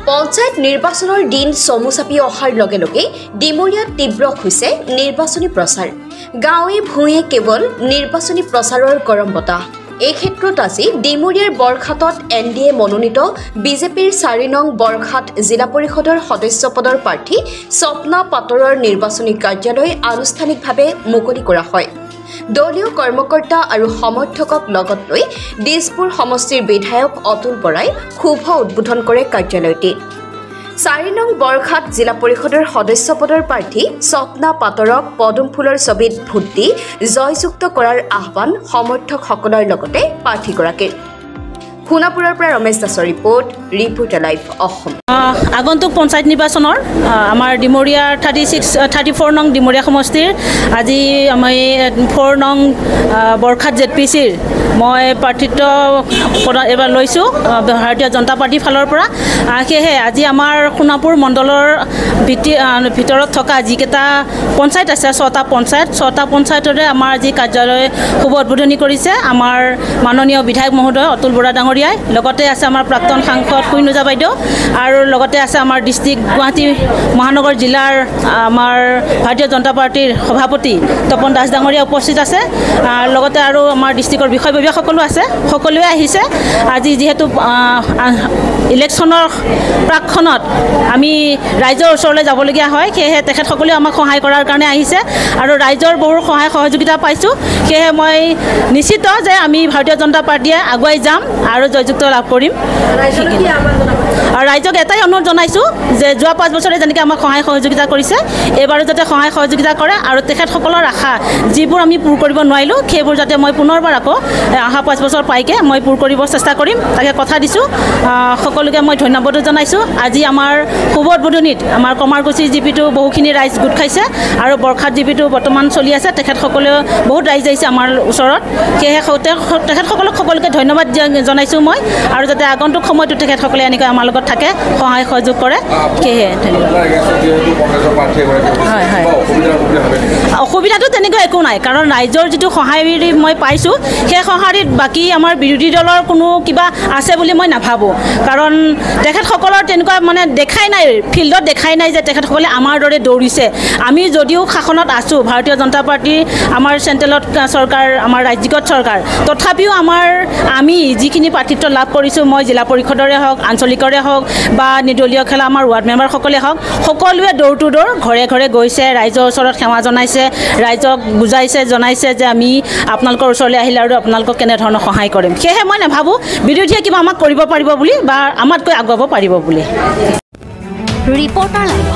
পঞ্চায়ত নিৰ্বাচনৰ দিন চমু চাপি অহাৰ লগে লগে ডিমৰীয়াত তীব্ৰ হৈছে নিৰ্বাচনী প্ৰচাৰ। গাঁৱে ভূঞে কেৱল নিৰ্বাচনী প্ৰচাৰৰ গৰম বতাহ। এই ক্ষেত্ৰত আজি ডিমৰীয়াৰ বৰঘাটত NDA মনোনীত বিজেপিৰ 4 নং বৰঘাট জিলা পৰিষদৰ সদস্য পদৰ প্ৰাৰ্থী স্বপ্না পাটৰৰ নিৰ্বাচনী কাৰ্যালয় আনুষ্ঠানিকভাৱে মুকলি কৰা হয়। দলীয় কৰ্মকৰ্তা আৰু সমৰ্থকক লগত লৈ দিছপুৰ সমষ্টিৰ বিধায়ক অতুল বৰাই শুভ উদ্বোধন কৰে কাৰ্যালয়টি। 4 নং বৰঘাট জিলা পৰিষদৰ সদস্য পদৰ প্ৰাৰ্থী স্বপ্না পাটৰক পদুম ফুলৰ ছবিত ভোট দি জয়যুক্ত কৰাৰ আহ্বান সমৰ্থকসকলৰ লগতে প্ৰাৰ্থীগৰাকীৰ। সোণাপুৰৰ পৰা ৰমেশ দাসৰ ৰিপৰ্টাৰ লাইভ অসম। আগন্তুক পঞ্চায়ত নিৰ্বাচনৰ আমাৰ ডিমৰীয়া 34 নং ডিমৰীয়া সমষ্টিৰ আজি আমি 4 নং বৰঘাট ZPCৰ মই প্ৰাৰ্থিত্ব এবাৰ লৈছোঁ ভাৰতীয় জনতা পাৰ্টিৰ ফালৰ পৰা। সেয়েহে আজি আমাৰ সোণাপুৰ মণ্ডলৰ ভিতৰত থকা যিকেইটা পঞ্চায়ত আছে 6টা পঞ্চায়তৰে আমাৰ আজি কাৰ্যালয় শুভ উদ্বোধনী কৰিছে আমাৰ মাননীয় বিধায়ক মহোদয় অতুল বৰা ডাঙৰীয়াই। লগতে আছে আমাৰ প্ৰাক্তন সাংসদ কুইনুজা বাইদেউ আৰু লগতে আছে আমাৰ ডিষ্ট্ৰিক্ট গুৱাহাটী মহানগৰ জিলাৰ আমাৰ ভাৰতীয় জনতা পাৰ্টিৰ সভাপতি তপন দাস ডাঙৰীয়া উপস্থিত আছে। লগতে আৰু আমাৰ ডিষ্ট্ৰিক্টৰ বিষয়ববীয়াসকলো আছে, সকলোৱে আহিছে। আজি যিহেতু ইলেকশ্যনৰ প্ৰাকখনত আমি ৰাইজৰ ওচৰলৈ যাবলগীয়া হয়, সেয়েহে তেখেতসকলেও আমাক সহায় কৰাৰ কাৰণে আহিছে আৰু ৰাইজৰ বহু সহায় সহযোগিতা পাইছোঁ। সেয়েহে মই নিশ্চিত যে আমি ভাৰতীয় জনতা পাৰ্টীয়ে আগুৱাই যাম আৰু জয়যুক্ত লাভ কৰিম। আৰু ৰাইজক এটাই অনুৰোধ জনাইছোঁ যে যোৱা 5 বছৰে যেনেকৈ আমাক সহায় সহযোগিতা কৰিছে, এইবাৰো যাতে সহায় সহযোগিতা কৰে আৰু তেখেতসকলৰ আশা যিবোৰ আমি পূৰ কৰিব নোৱাৰিলোঁ সেইবোৰ যাতে মই পুনৰবাৰ আকৌ অহা 5 বছৰ পাইকে মই পূৰ কৰিব চেষ্টা কৰিম, তাকে কথা দিছোঁ। সকলোকে মই ধন্যবাদ জনাইছোঁ। আজি আমাৰ শুভ উদ্বোধনীত আমাৰ কমাৰকুছি জিপিটো বহুখিনি ৰাইজ গোট খাইছে আৰু বৰঘাট জিপিটো বৰ্তমান চলি আছে। তেখেতসকলেও বহুত ৰাইজ আহিছে আমাৰ ওচৰত, সেয়েহে তেখেতসকলক সকলোকে ধন্যবাদ জনাইছোঁ মই। আৰু যাতে আগন্তুক সময়তো তেখেতসকলে এনেকৈ আমাৰ লগত থাকে, সহায় সহযোগ কৰে, সেয়েহে অসুবিধাটো তেনেকৈ একো নাই। কাৰণ ৰাইজৰ যিটো সহায় মই পাইছোঁ সেই সঁহাৰিত বাকী আমাৰ বিৰোধী দলৰ কোনো কিবা আছে বুলি মই নাভাবোঁ। কাৰণ তেখেতসকলৰ তেনেকুৱা মানে দেখাই নাই, ফিল্ডত দেখাই নাই যে তেখেতসকলে আমাৰ দৰে দৌৰিছে। আমি যদিও শাসনত আছোঁ, ভাৰতীয় জনতা পাৰ্টি আমাৰ চেণ্ট্ৰেলত চৰকাৰ, আমাৰ ৰাজ্যিকত চৰকাৰ, তথাপিও আমি যিখিনি প্ৰাৰ্থিত্ব লাভ কৰিছোঁ, মই জিলা পৰিষদৰে হওক, আঞ্চলিকৰে হওক বা নিৰ্দলীয় খেলা আমাৰ ৱাৰ্ড মেম্বাৰসকলে হওক, সকলোৱে ড'ৰ টু ড'ৰ ঘৰে ঘৰে গৈছে, ৰাইজৰ ওচৰত সেৱা জনাইছে, ৰাইজক জনাইছে যে আমি আপোনালোকৰ ওচৰলৈ আহিলে আৰু আপোনালোকক কেনেধৰণৰ সহায় কৰিম। সেয়েহে মই নাভাবোঁ বিৰোধীয়ে কিবা আমাক কৰিব পাৰিব বুলি বা আমাতকৈ আগুৱাব পাৰিব বুলি। Reporter live.